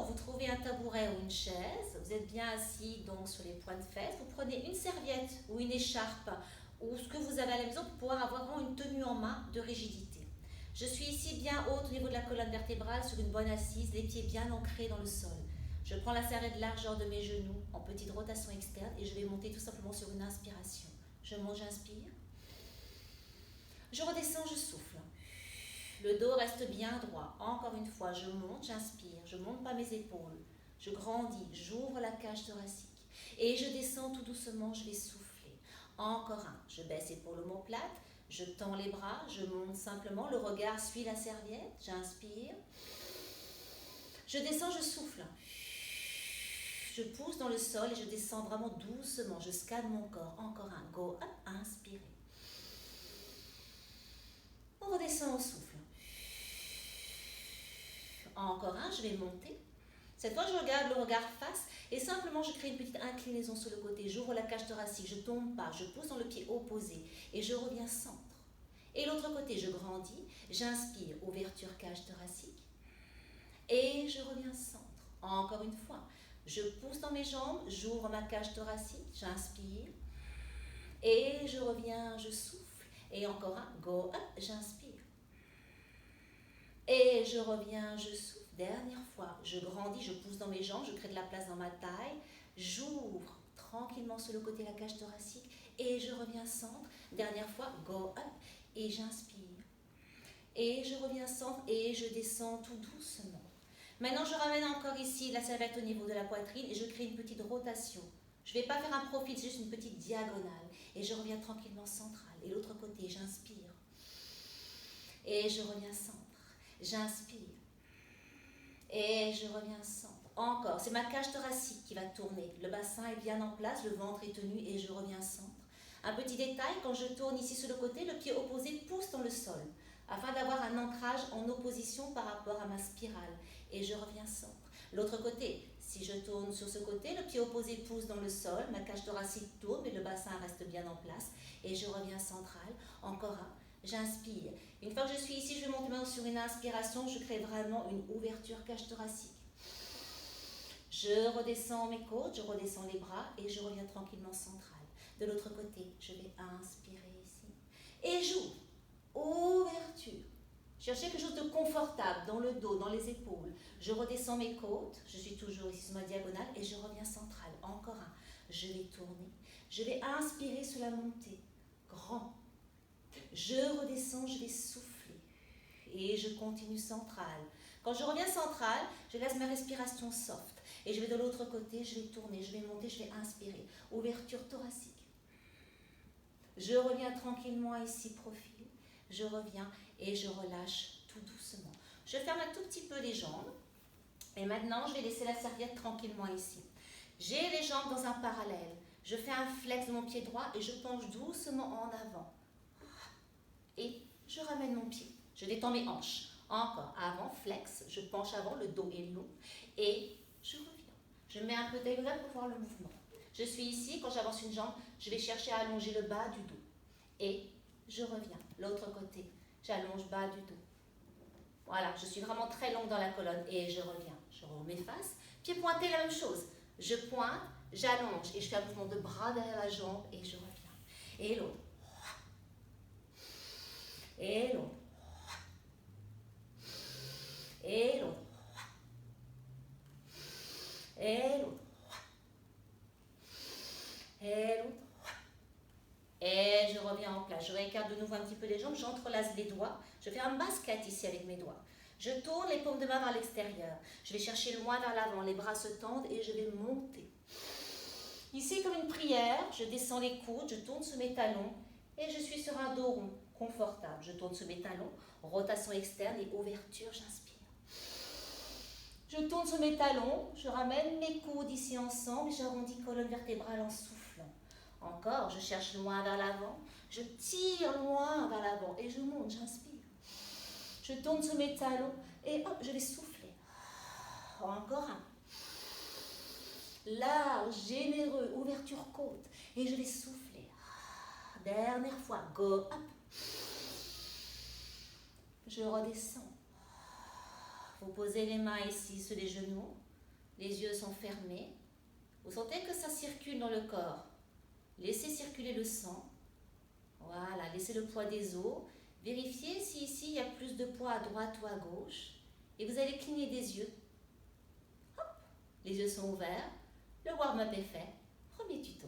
vous trouvez un tabouret ou une chaise, vous êtes bien assis donc sur les points de fesses, vous prenez une serviette ou une écharpe ou ce que vous avez à la maison pour pouvoir avoir vraiment une tenue en main de rigidité. Je suis ici bien haute au niveau de la colonne vertébrale sur une bonne assise, les pieds bien ancrés dans le sol. Je prends la serviette largeur de mes genoux en petite rotation externe et je vais monter tout simplement sur une inspiration. Je monte, j'inspire. Je redescends, je souffle. Le dos reste bien droit. Encore une fois, je monte, j'inspire. Je monte pas mes épaules. Je grandis, j'ouvre la cage thoracique. Et je descends tout doucement, je vais souffler. Encore un. Je baisse épaules omoplates. Je tends les bras, je monte simplement. Le regard suit la serviette. J'inspire. Je descends, je souffle. Je pousse dans le sol et je descends vraiment doucement. Je scanne mon corps. Encore un. Go up, inspirez. On redescend au souffle. Encore un, je vais monter. Cette fois, je regarde le regard face et simplement, je crée une petite inclinaison sur le côté. J'ouvre la cage thoracique, je tombe pas, je pousse dans le pied opposé et je reviens centre. Et l'autre côté, je grandis, j'inspire, ouverture cage thoracique et je reviens centre. Encore une fois, je pousse dans mes jambes, j'ouvre ma cage thoracique, j'inspire et je reviens, je souffle. Et encore un, go up, j'inspire. Et je reviens, je souffle. Dernière fois, je grandis, je pousse dans mes jambes, je crée de la place dans ma taille. J'ouvre tranquillement sur le côté de la cage thoracique et je reviens centre. Dernière fois, go up et j'inspire. Et je reviens centre et je descends tout doucement. Maintenant, je ramène encore ici la serviette au niveau de la poitrine et je crée une petite rotation. Je ne vais pas faire un profil, c'est juste une petite diagonale. Et je reviens tranquillement central. Et l'autre côté, j'inspire. Et je reviens centre. J'inspire. Et je reviens centre. Encore, c'est ma cage thoracique qui va tourner. Le bassin est bien en place, le ventre est tenu et je reviens centre. Un petit détail, quand je tourne ici sur le côté, le pied opposé pousse dans le sol, afin d'avoir un ancrage en opposition par rapport à ma spirale. Et je reviens centre. L'autre côté, si je tourne sur ce côté, le pied opposé pousse dans le sol, ma cage thoracique tourne, mais le bassin reste bien en place. Et je reviens central. Encore un. J'inspire. Une fois que je suis ici, je monte maintenant sur une inspiration, je crée vraiment une ouverture cage thoracique. Je redescends mes côtes, je redescends les bras et je reviens tranquillement central. De l'autre côté, je vais inspirer ici. Et j'ouvre. Ouverture. Cherchez quelque chose de confortable dans le dos, dans les épaules. Je redescends mes côtes, je suis toujours ici sur ma diagonale et je reviens central. Encore un. Je vais tourner. Je vais inspirer sur la montée. Grand. Je redescends, je vais souffler. Et je continue central. Quand je reviens central, je laisse ma respiration soft. Et je vais de l'autre côté, je vais tourner, je vais monter, je vais inspirer. Ouverture thoracique. Je reviens tranquillement ici, profil. Je reviens et je relâche tout doucement. Je ferme un tout petit peu les jambes. Et maintenant, je vais laisser la serviette tranquillement ici. J'ai les jambes dans un parallèle. Je fais un flex de mon pied droit et je penche doucement en avant. Et je ramène mon pied. Je détends mes hanches. Encore, avant, flex. Je penche avant, le dos est long. Et je reviens. Je mets un peu d'air pour voir le mouvement. Je suis ici, quand j'avance une jambe, je vais chercher à allonger le bas du dos. Et je reviens. L'autre côté, j'allonge bas du dos. Voilà, je suis vraiment très longue dans la colonne. Et je reviens. Je m'efface. Pied pointé, la même chose. Je pointe, j'allonge. Et je fais un mouvement de bras derrière la jambe. Et je reviens. Et l'autre. Et l'autre. Et l'autre. Et l'autre. Et l'autre. Et je reviens en place. Je réécarte de nouveau un petit peu les jambes. J'entrelace les doigts. Je fais un basket ici avec mes doigts. Je tourne les paumes de main vers l'extérieur. Je vais chercher loin vers l'avant. Les bras se tendent et je vais monter. Ici, comme une prière, je descends les coudes, je tourne sur mes talons et je suis sur un dos rond, confortable. Je tourne sur mes talons, rotation externe et ouverture, j'inspire. Je tourne sur mes talons, je ramène mes coudes ici ensemble et j'arrondis colonne vertébrale en soufflant. Encore, je cherche loin vers l'avant, je tire loin vers l'avant et je monte, j'inspire. Je tourne sur mes talons et hop, je vais souffler. Encore un. Large, généreux, ouverture côte et je vais souffler. Dernière fois, go up. Je redescends. Vous posez les mains ici sur les genoux. Les yeux sont fermés. Vous sentez que ça circule dans le corps. Laissez circuler le sang. Voilà, laissez le poids des os. Vérifiez si ici il y a plus de poids à droite ou à gauche. Et vous allez cligner des yeux. Hop, les yeux sont ouverts. Le warm-up est fait. Premier tuto.